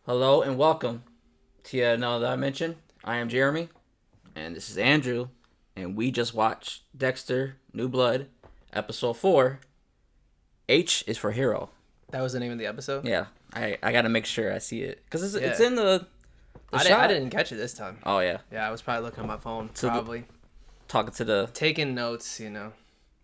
Hello and welcome to yet another dimension. I am Jeremy, and this is Andrew, and we just watched Dexter: New Blood, episode 4. H is for hero. That was the name of the episode? Yeah, I gotta make sure I see it because it's Yeah. in the I shot. didn't catch it this time. Oh yeah, Yeah, I was probably looking at my phone. So Probably. talking to the. Taking notes,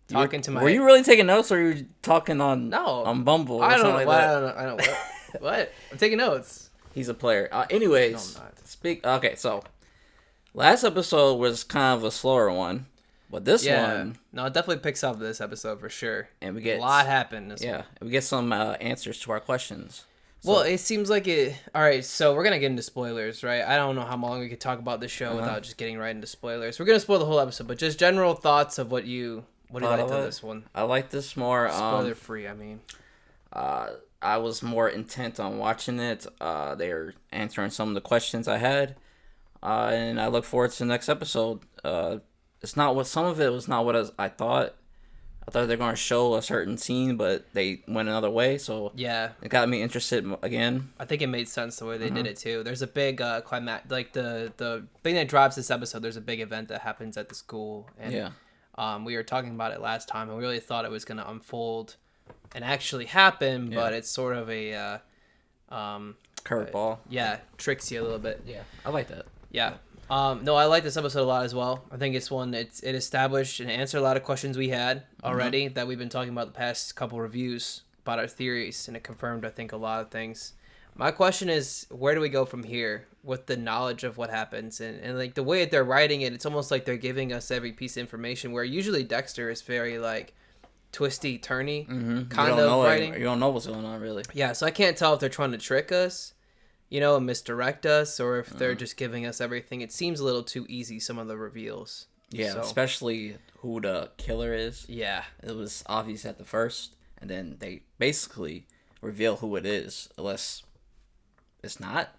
Talking to my... Were you really taking notes, or were you talking on No. on Bumble? Or I don't know. something like that? I don't know. What? I'm taking notes. He's a player. Anyways, No, I'm not. Okay, so last episode was kind of a slower one, but this one, No, it definitely picks up this episode for sure. and we get A lot happened this one. we get some answers to our questions. So, Well, it seems like it... All right, so we're going to get into spoilers, right? I don't know how long we could talk about this show without just getting right into spoilers. We're going to spoil the whole episode, but just general thoughts of what do you like to this one? I like this more. Spoiler free, I mean. I was more intent on watching it. They were answering some of the questions I had, and I look forward to the next episode. It's not what some of it was not what I thought. I thought they were going to show a certain scene, but they went another way. So Yeah. it got me interested again. I think it made sense the way they did it too. There's a big climax, like the thing that drives this episode. There's a big event that happens at the school, and we were talking about it last time, and we really thought it was going to unfold and actually happen, but it's sort of a Curveball. tricks you a little bit. Yeah, I like that. Yeah. No, I like this episode a lot as well. I think it's one it established and answered a lot of questions we had already that we've been talking about the past couple reviews about our theories, and it confirmed, I think, a lot of things. My question is, where do we go from here with the knowledge of what happens? And like the way that they're writing it, it's almost like they're giving us every piece of information, where usually Dexter is very like twisty, turny kind of writing. You don't know what's going on really. Yeah, so I can't tell if they're trying to trick us, and misdirect us, or if they're just giving us everything. It seems a little too easy, some of the reveals. Yeah, So, especially who the killer is. yeah. It was obvious at the first, and then they basically reveal who it is, unless it's not.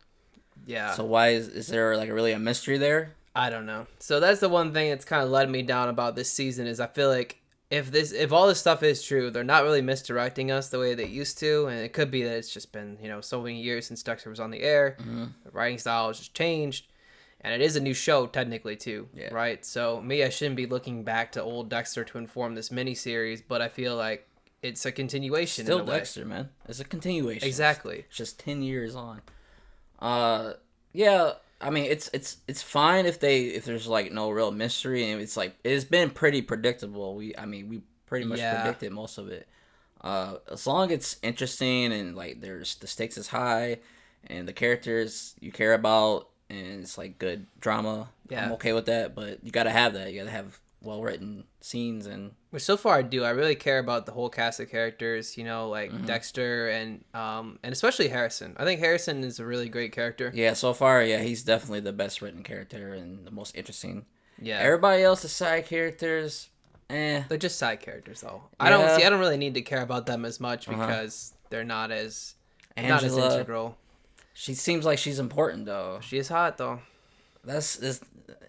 Yeah. So why is there like really a mystery there? I don't know. So that's the one thing that's kind of led me down about this season is I feel like if all this stuff is true, they're not really misdirecting us the way they used to, and it could be that it's just been so many years since Dexter was on the air. The writing style has just changed, and it is a new show technically too, right? So I shouldn't be looking back to old Dexter to inform this miniseries, but I feel like it's a continuation. Still in a way. Dexter, man. It's a continuation. Exactly. It's just 10 years on. Yeah. I mean, it's fine if there's like no real mystery, and it's been pretty predictable. We pretty much predicted most of it. As long as it's interesting and like the stakes is high, and the characters you care about, and it's like good drama. Yeah. I'm okay with that. But you gotta have that. You gotta have well written scenes and. Which so far I do. I really care about the whole cast of characters, like Dexter and especially Harrison. I think Harrison is a really great character. Yeah, so far, he's definitely the best written character and the most interesting. Yeah. Everybody else, the side characters, They're just side characters though. Yeah. I don't really need to care about them as much because they're not as Angela, integral. she seems like she's important though. She is hot though.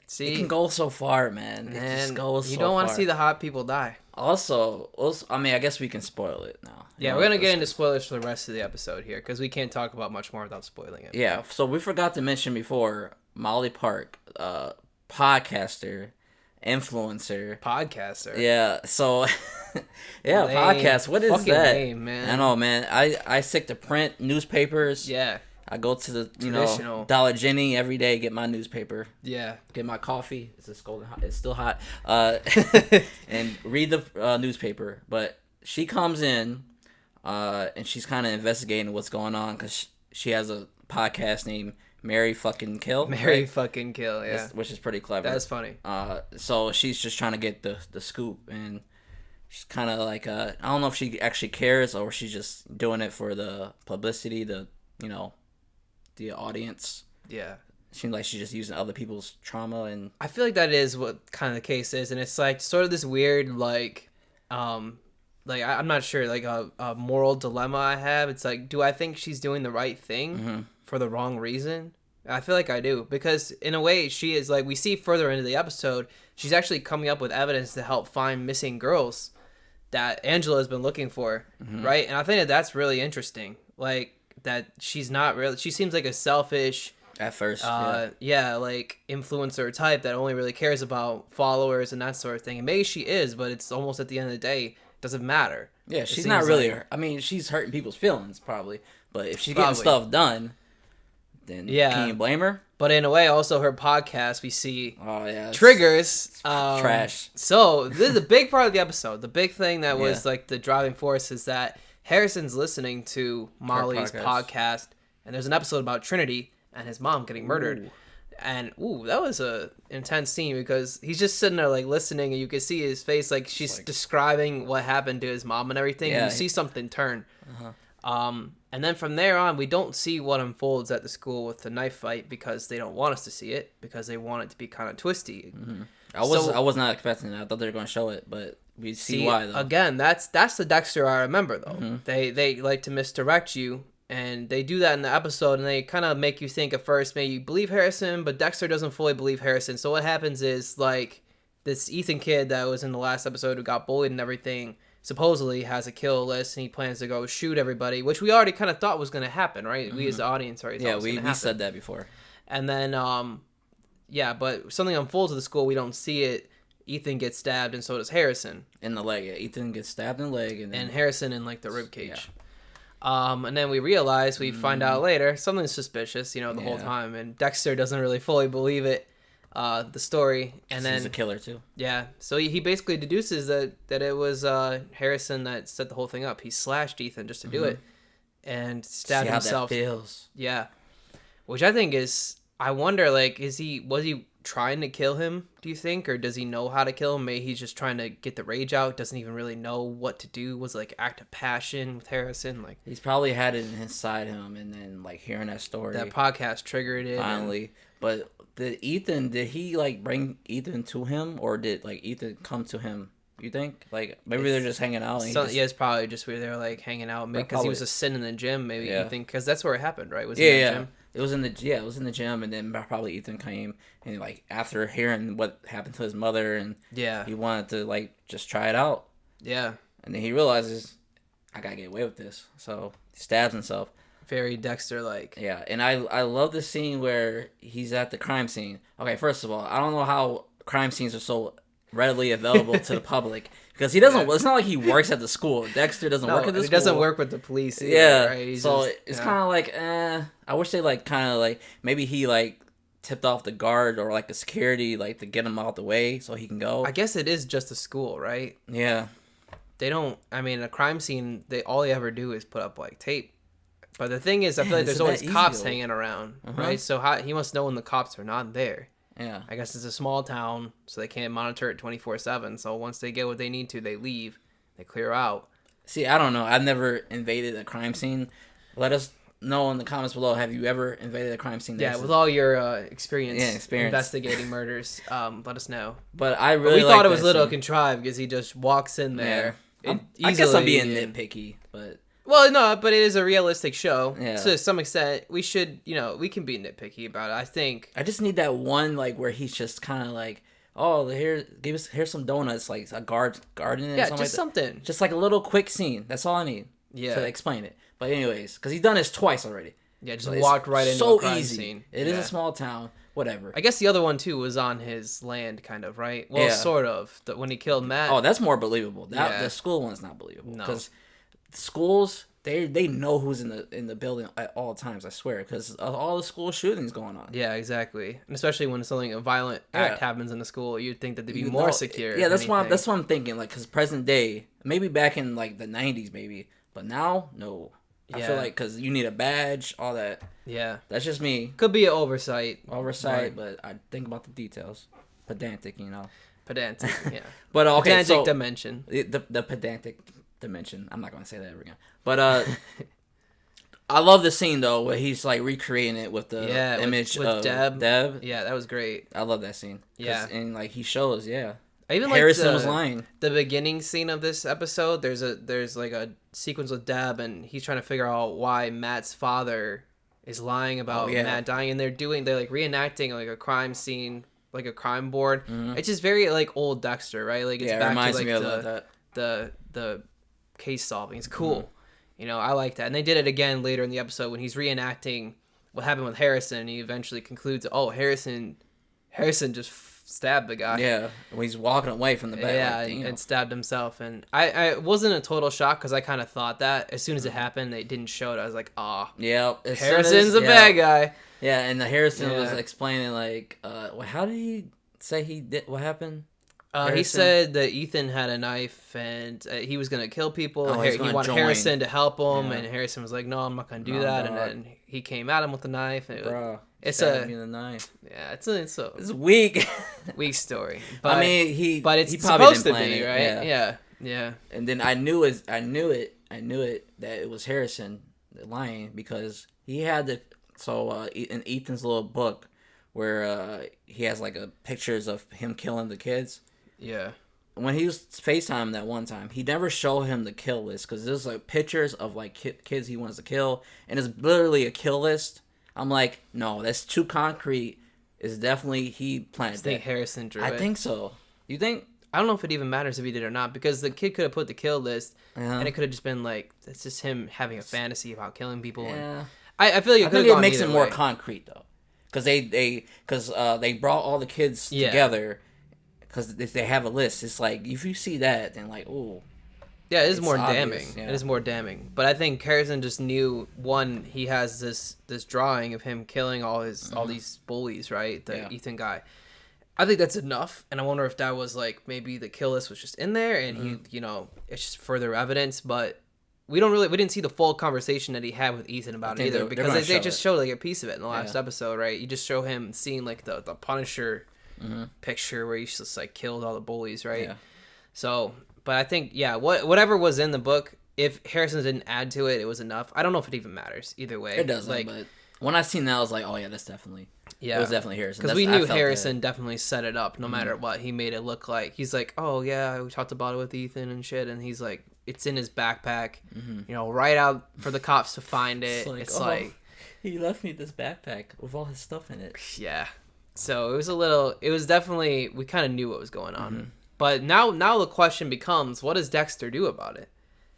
See, it can go so far, man. It just goes you so don't want to far. see the hot people die. Also, I guess we can spoil it now. Yeah, we're gonna get into spoilers for the rest of the episode here because we can't talk about much more without spoiling it. Yeah, so we forgot to mention before Molly Park, podcaster, influencer. Podcaster. Yeah, so Lame. podcast. What is Fucking that? lame, man. I know, man. I stick to print newspapers. Yeah. I go to the Traditional. Dollar Jenny every day, get my newspaper, Yeah. get my coffee. It's golden hot. It's still hot. And read the newspaper. But she comes in, and she's kind of investigating what's going on because she has a podcast named Mary Fucking Kill. Mary fucking kill. Yeah. Which is pretty clever. That's funny. So she's just trying to get the scoop, and she's kind of like I don't know if she actually cares or she's just doing it for the publicity, the audience. Yeah. Seems like she's just using other people's trauma and. I feel like that is what kind of the case is, and it's like sort of this weird I'm not sure, like a moral dilemma I have. It's like, do I think she's doing the right thing for the wrong reason? I feel like I do, because in a way she is like, we see further into the episode, she's actually coming up with evidence to help find missing girls that Angela has been looking for, right? And I think that's really interesting. Like, that she's not really. She seems like a selfish. At first, like influencer type that only really cares about followers and that sort of thing. And maybe she is, but it's almost at the end of the day, doesn't matter. Yeah, she's not really. Like, I mean, she's hurting people's feelings probably, but if she's getting stuff done, then can you blame her? But in a way, also her podcast we see triggers trash. So this is a big part of the episode. The big thing that was like the driving force is that Harrison's listening to Molly's podcast, and there's an episode about Trinity and his mom getting murdered. And that was a intense scene because he's just sitting there like listening, and you can see his face like she's describing what happened to his mom and everything. Yeah, and you see something turn. And then from there on, we don't see what unfolds at the school with the knife fight because they don't want us to see it because they want it to be kind of twisty. I was not expecting it. I thought they were going to show it, but we see why though. Again, that's the Dexter I remember though. They like to misdirect you. And they do that in the episode, and they kind of make you think at first, maybe you believe Harrison, but Dexter doesn't fully believe Harrison. So what happens is, like, this Ethan kid that was in the last episode who got bullied and everything, supposedly has a kill list, and he plans to go shoot everybody, which we already kind of thought was going to happen, right? We as the audience already thought was going to happen. Yeah, we said that before. And then, but something unfolds at the school, we don't see it. Ethan gets stabbed, and so does Harrison. In the leg, yeah. Ethan gets stabbed in the leg. And Harrison in, like, the rib cage. Yeah. And then we find out later, something's suspicious, the whole time. And Dexter doesn't really fully believe it, the story. And then he's a killer, too. Yeah. So he basically deduces that it was Harrison that set the whole thing up. He slashed Ethan just to do it and stabbed himself. See how that feels. Yeah. Which I think I wonder, like, was he trying to kill him, do you think? Or does he know how to kill him? Maybe he's just trying to get the rage out, doesn't even really know what to do. Was it like act of passion with Harrison? Like he's probably had it inside him, and then like hearing that story. That podcast triggered it. Finally. But did he like bring Ethan to him, or did like Ethan come to him? You think? Like maybe they're just hanging out. It's probably just where they're like hanging out. Maybe because he was just sitting in the gym. Maybe you think because that's where it happened, right? Was in the gym? It was in the gym, and then probably Ethan came and like after hearing what happened to his mother, and he wanted to like just try it out. Yeah, and then he realizes I gotta get away with this, so he stabs himself. Very Dexter-like. Yeah, and I love the scene where he's at the crime scene. Okay, first of all, I don't know how crime scenes are so readily available to the public. Because he doesn't. It's not like he works at the school. Dexter doesn't work at the school. He doesn't work with the police either, yeah. Right? So it's kind of like, I wish they like kind of like maybe he like tipped off the guard or like the security like to get him out the way so he can go. I guess it is just a school, right? Yeah. They don't. I mean, a crime scene. All they ever do is put up like tape. But the thing is, I feel like there's always cops hanging around, right? So he must know when the cops are not there. Yeah. I guess it's a small town, so they can't monitor it 24/7. So once they get what they need to, they leave. They clear out. See, I don't know. I've never invaded a crime scene. Let us know in the comments below. Have you ever invaded a crime scene? Yeah, with all your experience investigating murders, let us know. But I really thought it was a little contrived because he just walks in there. Yeah. I guess I'm being nitpicky, but... Well, no, but it is a realistic show. Yeah. To some extent, we should, we can be nitpicky about it, I think. I just need that one, like, where he's just kind of like, oh, here's some donuts, like a garden and yeah, something just something. Just like a little quick scene. That's all I need to explain it. But anyways, because he's done this twice already. Yeah, just walked right into a crime scene. It is a small town. Whatever. I guess the other one, too, was on his land, kind of, right? Well, sort of. When he killed Matt. Oh, that's more believable. The school one's not believable. Because schools... They know who's in the building at all times. I swear, because of all the school shootings going on. Yeah, exactly. And especially when a violent act happens in the school, you'd think that they'd be more secure. Yeah, that's what I'm thinking. Like, because present day, maybe back in like the 90s, maybe, but now, no. I feel like because you need a badge, all that. Yeah, that's just me. Could be an oversight. But I think about the details. Pedantic, Pedantic, yeah. But okay, pedantic dimension. The pedantic dimension. I'm not gonna say that ever again. But I love the scene though where he's like recreating it with the image with of Deb. Yeah, that was great. I love that scene. Yeah, and like he shows, I even Harrison was lying. The beginning scene of this episode, there's like a sequence with Deb, and he's trying to figure out why Matt's father is lying about Matt dying, and they're like reenacting like a crime scene, like a crime board. Mm-hmm. It's just very like old Dexter, right? Like it's back to like the case solving. It's cool. I like that. And they did it again later in the episode when he's reenacting what happened with Harrison. And he eventually concludes, oh, Harrison just stabbed the guy. Yeah, when he's walking away from the bed. Yeah, and stabbed himself. And I wasn't a total shock because I kind of thought that as soon as it happened, they didn't show it. I was like, oh, yeah, Harrison's a bad guy. Yeah, and the Harrison was explaining like, how did he say he did? What happened? He said that Ethan had a knife and he was gonna kill people. Oh, he wanted Harrison to help him, Yeah. and Harrison was like, "No, I'm not gonna do that." dog. And then he came at him with the knife. And It's the knife. Yeah, it's a It's weak. weak story. But, I mean, but it's he probably supposed didn't to plan be, it. right? Yeah. And then I knew it that it was Harrison lying because he had the in Ethan's little book where he has like pictures of him killing the kids. Yeah. When he was FaceTime that one time, he never showed him the kill list because there's like pictures of like kids he wants to kill, and it's literally a kill list. I'm like, no, that's too concrete. It's definitely he planted that. I think Harrison drew it. I think so. You think? I don't know if it even matters if he did or not because the kid could have put the kill list, and it could have just been like it's just him having a fantasy about killing people. Yeah. And I feel like I think it makes it more concrete though, because they brought all the kids together. Because if they have a list, it's like if you see that, then like, ooh, yeah, it is more obvious, damning. yeah. It is more damning. But I think Harrison just knew he has this drawing of him killing all these bullies, right? The Ethan guy. I think that's enough, and I wonder if that was like maybe the kill list was just in there, and he, it's just further evidence. But we didn't see the full conversation that he had with Ethan about it either, because they just showed like a piece of it in the last episode, right? You just show him seeing like the Punisher. Picture where he's just like killed all the bullies, right? Yeah. So, but I think whatever was in the book, if Harrison didn't add to it, it was enough. I don't know if it even matters either way. It doesn't. Like, but when I seen that, I was like, oh yeah, that's definitely it was definitely Harrison because we knew Harrison definitely set it up. No matter what, he made it look like he's like, oh yeah, we talked about it with Ethan and shit, and he's like, it's in his backpack, right out for the cops to find it. It's like he left me this backpack with all his stuff in it. Yeah. So it was definitely, we kind of knew what was going on. But now the question becomes, what does Dexter do about it?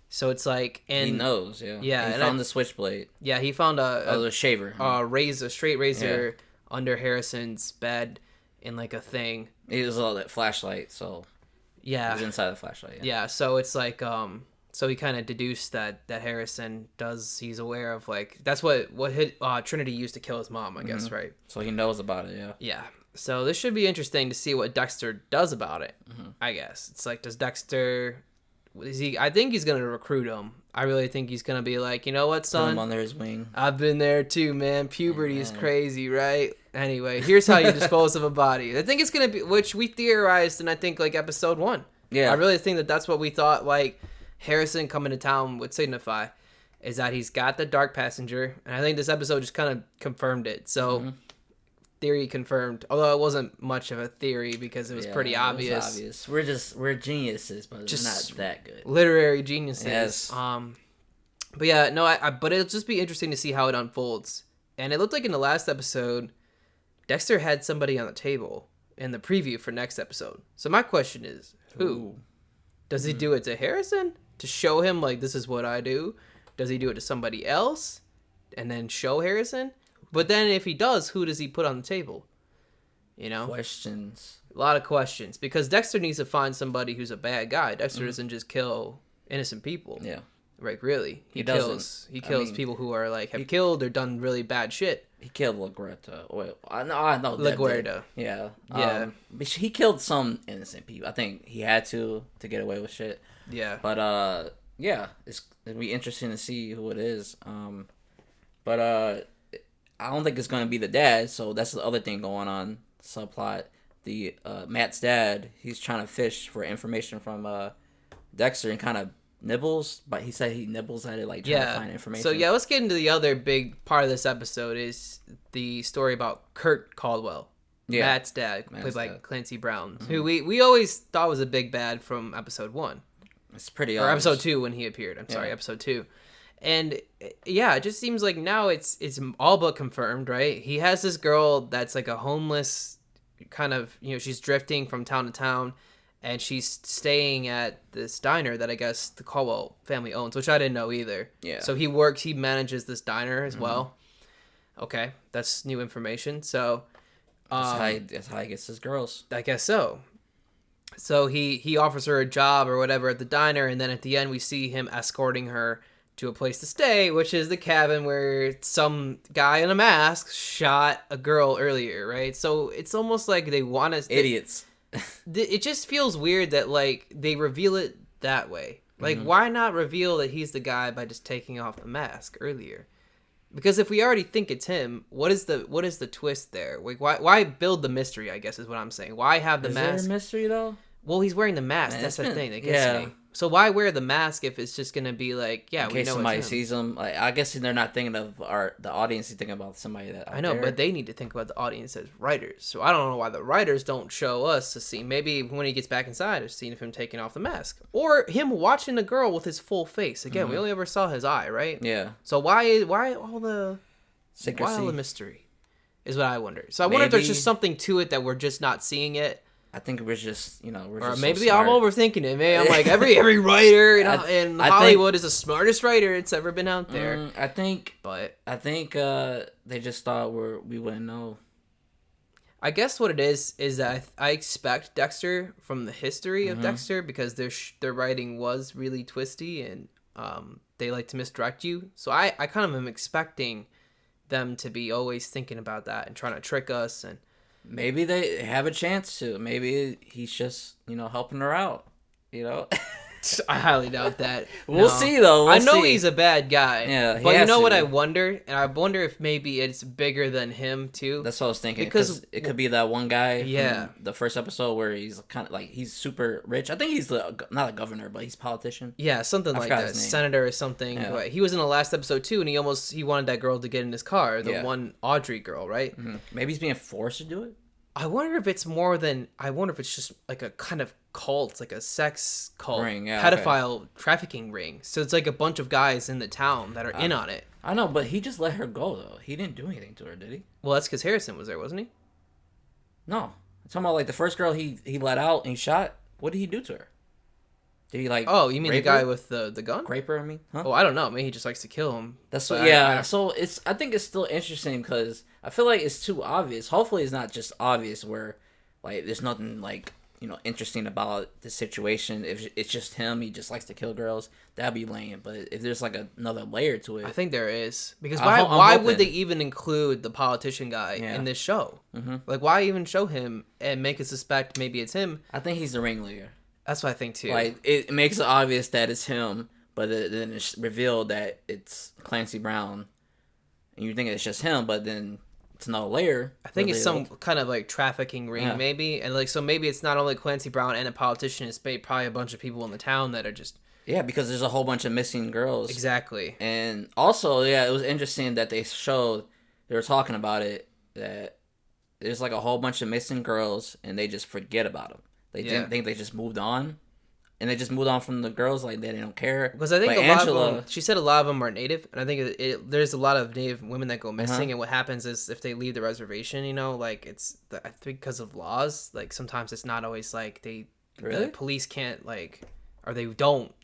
So it's like, and he knows, he found the switchblade. Yeah, he found a shaver. A straight razor under Harrison's bed in like a thing. It was all that flashlight, so it was inside the flashlight. Yeah, so it's like, so he kind of deduced that Harrison he's aware of like, that's what Trinity used to kill his mom, I guess, right? So he knows about it, yeah. Yeah. So this should be interesting to see what Dexter does about it, I guess. It's like, does Dexter, I think he's going to recruit him. I really think he's going to be like, you know what, son? Put him under his wing. I've been there too, man. Puberty is crazy, right? Anyway, here's how you dispose of a body. I think it's going to be, which we theorized in, I think, like episode 1. Yeah. I really think that's what we thought, like, Harrison coming to town would signify, is that he's got the dark passenger, and I think this episode just kind of confirmed it. So, theory confirmed, although it wasn't much of a theory because it was pretty obvious. It was obvious. We're geniuses, but just not that good. Literary geniuses. Yes. But yeah, no, but it'll just be interesting to see how it unfolds. And it looked like in the last episode, Dexter had somebody on the table in the preview for next episode. So my question is, who? Ooh. Does he do it to Harrison? To show him, like, this is what I do? Does he do it to somebody else and then show Harrison? But then if he does, who does he put on the table? Questions. A lot of questions. Because Dexter needs to find somebody who's a bad guy. Dexter doesn't just kill innocent people. Yeah. Like, really. He kills people who are, like, have killed or done really bad shit. He killed LaGuerta. Wait, I know. LaGuerta. Yeah. Yeah. But he killed some innocent people. I think he had to get away with shit. Yeah. But it'll be interesting to see who it is. But I don't think it's gonna be the dad. So that's the other thing going on. Subplot. The Matt's dad. He's trying to fish for information from Dexter and kind of nibbles, but he said he nibbles at it, like trying to find information. So let's get into the other big part of this episode is the story about Kurt Caldwell. Yeah. Matt's dad, played by Clancy Brown, who we always thought was a big bad from episode 1. It's pretty obvious. Or episode 2 when he appeared. I'm sorry, episode 2. And it just seems like now it's all but confirmed, right? He has this girl that's like a homeless kind of, she's drifting from town to town, and she's staying at this diner that I guess the Caldwell family owns, which I didn't know either. Yeah. So he manages this diner as well. Okay, that's new information. So that's how he gets his girls. I guess so. So he offers her a job or whatever at the diner, and then at the end we see him escorting her to a place to stay, which is the cabin where some guy in a mask shot a girl earlier, right? So it's almost like they want us... Idiots. It just feels weird that, like, they reveal it that way. Like, why not reveal that he's the guy by just taking off the mask earlier? Because if we already think it's him, what is the twist there? Like, why build the mystery, I guess is what I'm saying. Why have the mask? Is there a mystery, though? Well, he's wearing the mask. That's the thing that gets me. So why wear the mask if it's just gonna be like, yeah, we know somebody it's him. sees him. Like, I guess they're not thinking of the audience. They're thinking about somebody that I know, there. but they need to think about the audience as writers. So I don't know why the writers don't show us to see. Maybe when he gets back inside, a scene of him taking off the mask, or him watching the girl with his full face. Again, we only ever saw his eye, right? Yeah. So why all the secrecy? Why all the mystery? Is what I wonder. So I wonder if there's just something to it that we're just not seeing it. I think we're just, or maybe I'm overthinking it. Maybe I'm like every writer in Hollywood is the smartest writer it's ever been out there. I think they just thought we wouldn't know. I guess what it is that I expect Dexter from the history of Dexter, because their writing was really twisty and they like to misdirect you. So I kind of am expecting them to be always thinking about that and trying to trick us. And maybe they have a chance to. Maybe he's just, helping her out, I highly doubt that. We'll see, though. I know he's a bad guy. Yeah, but you know what I wonder? And I wonder if maybe it's bigger than him, too. That's what I was thinking. Because it could be that one guy from the first episode where he's kind of like, he's super rich. I think he's not a governor, but he's a politician. Yeah, something like that. Senator or something. Yeah. He was in the last episode, too, and he wanted that girl to get in his car. The one Audrey girl, right? Mm-hmm. Maybe he's being forced to do it? I wonder if it's just like a kind of cult, like a sex cult, pedophile trafficking ring. So it's like a bunch of guys in the town that are in on it. I know, but he just let her go, though. He didn't do anything to her, did he? Well, that's because Harrison was there, wasn't he? No. I'm talking about, like, the first girl he let out and he shot. What did he do to her? Did he, like... Oh, you mean the guy with the gun? Rape her, I mean? Huh? Oh, I don't know. Maybe he just likes to kill him. That's what... Yeah, so I think it's still interesting because I feel like it's too obvious. Hopefully it's not just obvious where, like, there's nothing, like, interesting about the situation. If it's just him, he just likes to kill girls, that'd be lame. But if there's, like, another layer to it... I think there is. Because why would they even include the politician guy in this show? Mm-hmm. Like, why even show him and make us suspect maybe it's him? I think he's the ringleader. That's what I think, too. Like, it makes it obvious that it's him, but then it's revealed that it's Clancy Brown. And you think it's just him, but then it's another layer. I think it's some kind of, like, trafficking ring, maybe. And, like, so maybe it's not only Clancy Brown and a politician. It's probably a bunch of people in the town that are just... Yeah, because there's a whole bunch of missing girls. Exactly. And also, it was interesting that they were talking about it, that there's, like, a whole bunch of missing girls, and they just forget about them. They didn't think they just moved on, and they just moved on from the girls. Like, they didn't care. Because I think a lot of them, she said a lot of them are native, and I think there's a lot of native women that go missing. And what happens is if they leave the reservation, like I think because of laws, like sometimes it's not always like the police can't or they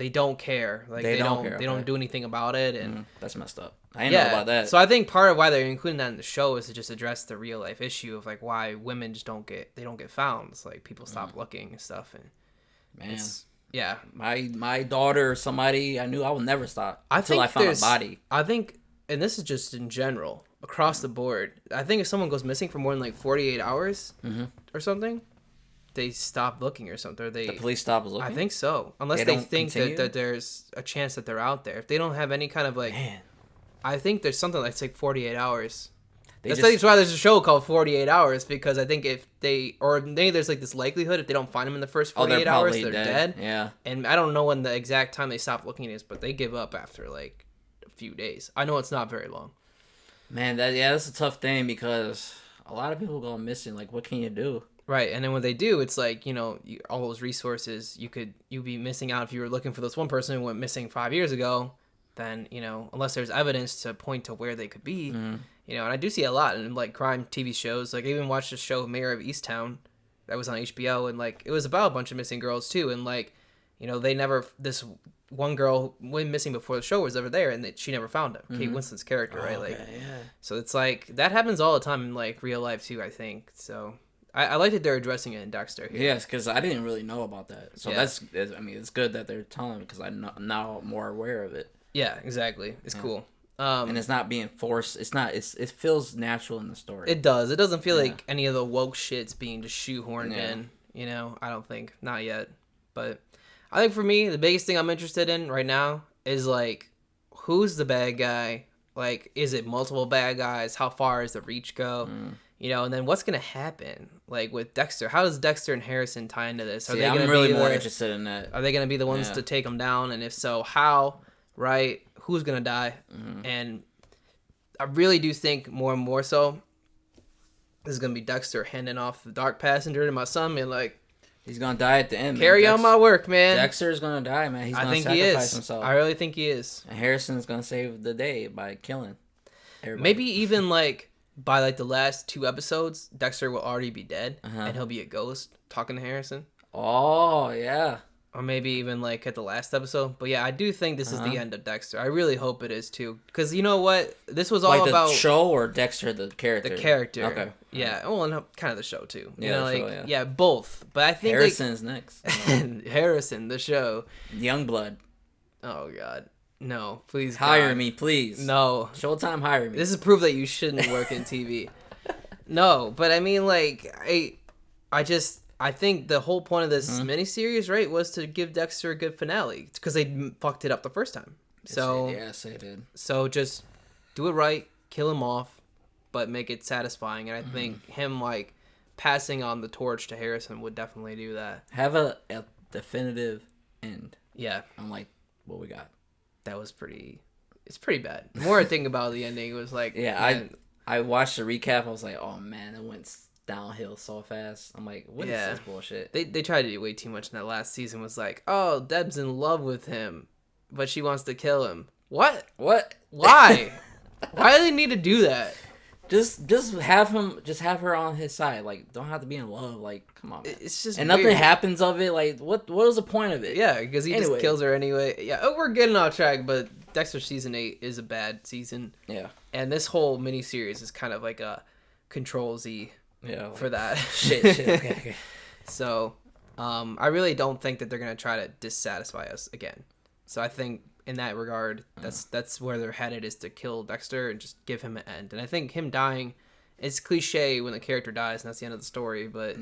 don't care. Like they don't do anything about it, and that's messed up. I didn't know about that. So I think part of why they're including that in the show is to just address the real life issue of like why women just don't get found. It's like people stop looking and stuff. And my daughter or somebody I knew, I will never stop until I found a body. I think, and this is just in general across the board. I think if someone goes missing for more than like 48 hours or something, they stop looking or something. Or the police stop looking. I think so, unless they think that there's a chance that they're out there. If they don't have any kind of like. Man. I think there's something that's like 48 hours. That's why there's a show called 48 Hours, because I think if maybe there's like this likelihood if they don't find them in the first 48 hours, they're dead. Yeah. And I don't know when the exact time they stop looking is, but they give up after like a few days. I know it's not very long. Man, that's a tough thing because a lot of people go missing. Like, what can you do? Right, and then when they do, it's like, all those resources, you'd be missing out if you were looking for this one person who went missing 5 years ago. Then, unless there's evidence to point to where they could be, and I do see a lot in like crime TV shows. Like I even watched the show Mayor of Easttown, that was on HBO, and like it was about a bunch of missing girls too, and like, they never this one girl went missing before the show was ever there, and she never found him. Kate Winslet's character, right? Okay, Like, yeah. so it's like that happens all the time in like real life too. I think so. I like that they're addressing it in Dexter here. Yes, because I didn't really know about that. So it's good that they're telling me because I'm now more aware of it. Yeah, exactly. It's cool. And it's not being forced. It's not. It feels natural in the story. It does. It doesn't feel like any of the woke shit's being just shoehorned in. I don't think. Not yet. But I think for me, the biggest thing I'm interested in right now is like, who's the bad guy? Like, is it multiple bad guys? How far does the reach go? And then what's gonna happen? Like with Dexter, how does Dexter and Harrison tie into this? Are they I'm really more interested in that. Are they gonna be the ones to take him down? And if so, how? Right? Who's gonna die? And I really do think more and more so, this is gonna be Dexter handing off the dark passenger to my son, and like, he's gonna die at the end. Carry on my work, man. Dexter's gonna die, man. He's gonna sacrifice himself. I really think he is. And Harrison's gonna save the day by killing everybody. Maybe even like by like the last 2 episodes, Dexter will already be dead, and he'll be a ghost talking to Harrison. Oh yeah. Or maybe even like at the last episode. But yeah, I do think this is the end of Dexter. I really hope it is too. Because you know what? This was all about the show or Dexter the character? The character. Okay. Yeah. Well, and kind of the show too. Show, yeah, both. But I think Harrison's next. Harrison, the show. Youngblood. Oh God. No, please. Hire me, please. No. Showtime, hire me. This is proof that you shouldn't work in TV. No, but I mean, like, I think the whole point of this miniseries, right, was to give Dexter a good finale because they fucked it up the first time. Yes, they did. So just do it right, kill him off, but make it satisfying. And I think him like passing on the torch to Harrison would definitely do that. Have a definitive end. Yeah, unlike what we got. That was it's pretty bad. The more I think about the ending, it was like, I watched the recap. I was like, oh man, it went downhill so fast. I'm like, what is this bullshit? They tried to do way too much in that last season. Was like, oh, Deb's in love with him, but she wants to kill him. What? Why? Why do they need to do that? Just have her on his side. Like, don't have to be in love. Like, come on, man. It's just and weird. Nothing happens of it. Like, what was the point of it? Yeah, because he just kills her anyway. Yeah, we're getting off track, but Dexter season 8 is a bad season. Yeah, and this whole miniseries is kind of like a Control Z. Yeah, like, for that shit. Okay. So, I really don't think that they're gonna try to dissatisfy us again. So I think in that regard, that's where they're headed, is to kill Dexter and just give him an end. And I think him dying, it's cliche when the character dies and that's the end of the story. But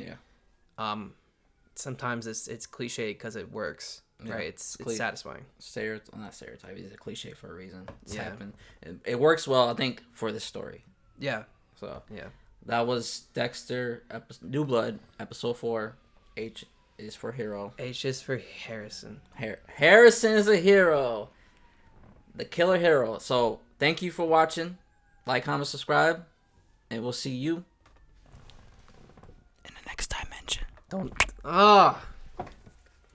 sometimes it's cliche because it works, right? It's satisfying. Not stereotype. It's a cliche for a reason. It's happened. It works well, I think, for this story. Yeah. So yeah. That was Dexter, New Blood, episode 4. H is for hero. H is for Harrison. Harrison is a hero. The killer hero. So, thank you for watching. Like, comment, subscribe. And we'll see you in the next dimension. Don't. I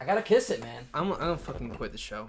gotta kiss it, man. I'm gonna fucking quit the show.